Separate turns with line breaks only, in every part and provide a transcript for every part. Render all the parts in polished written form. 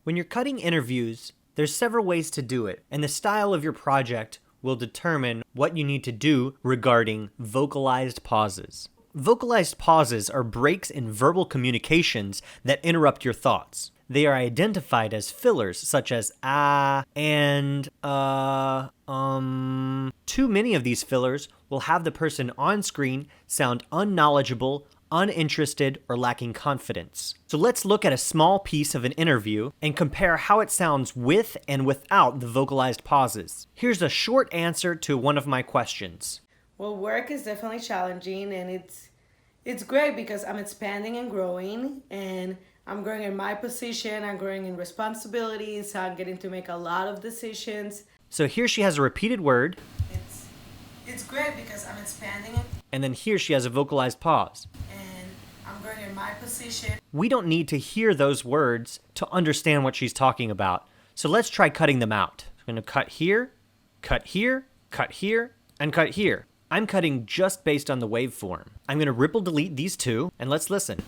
When you're cutting interviews, there's several ways to do it, and the style of your project will determine what you need to do regarding vocalized pauses. Vocalized pauses are breaks in verbal communications that interrupt your thoughts. They are identified as fillers such as and, Too many of these fillers will have the person on screen sound unknowledgeable, uninterested, or lacking confidence. So let's look at a small piece of an interview and compare how it sounds with and without the vocalized pauses. Here's a short answer to one of my questions.
Well, work is definitely challenging, and it's great because I'm expanding and growing, and I'm growing in my position, I'm growing in responsibilities, I'm getting to make a lot of decisions.
So here she has a repeated word.
It's great because I'm expanding.
And then here she has a vocalized pause.
And I'm growing in my position.
We don't need to hear those words to understand what she's talking about. So let's try cutting them out. I'm going to cut here, cut here, cut here, and cut here. I'm cutting just based on the waveform. I'm going to ripple delete these two, and let's listen.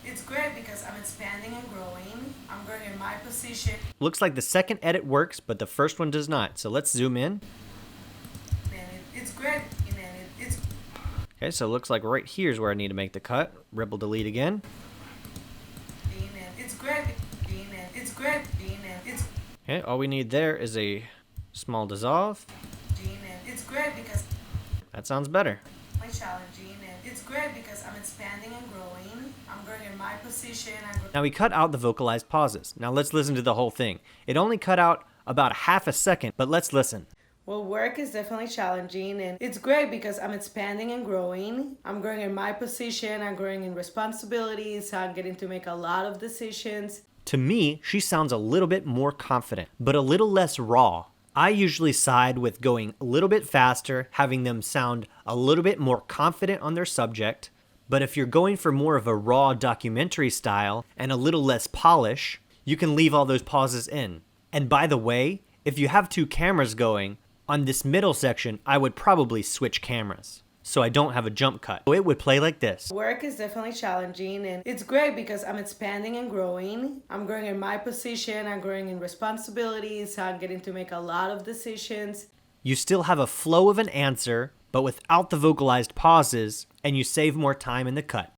It's great because I'm expanding and growing. I'm growing in my position.
Looks like the second edit works, but the first one does not. So let's zoom in.
It's great.
Okay, so it looks like right here is where I need to make the cut. Ripple delete again.
It's great. It's great.
Okay, all we need there is a small dissolve.
It's great because
that sounds better.
My challenging, and it's great because I'm expanding and growing. I'm growing in my position.
Now we cut out the vocalized pauses. Now let's listen to the whole thing. It only cut out about half a second, but let's listen.
Well, work is definitely challenging, and it's great because I'm expanding and growing. I'm growing in my position, I'm growing in responsibilities, I'm getting to make a lot of decisions.
To me, she sounds a little bit more confident, but a little less raw. I usually side with going a little bit faster, having them sound a little bit more confident on their subject. But if you're going for more of a raw documentary style and a little less polish, you can leave all those pauses in. And by the way, if you have two cameras going, on this middle section, I would probably switch cameras, so I don't have a jump cut. So it would play like this.
Work is definitely challenging, and it's great because I'm expanding and growing. I'm growing in my position, I'm growing in responsibilities, I'm getting to make a lot of decisions.
You still have a flow of an answer, but without the vocalized pauses, and you save more time in the cut.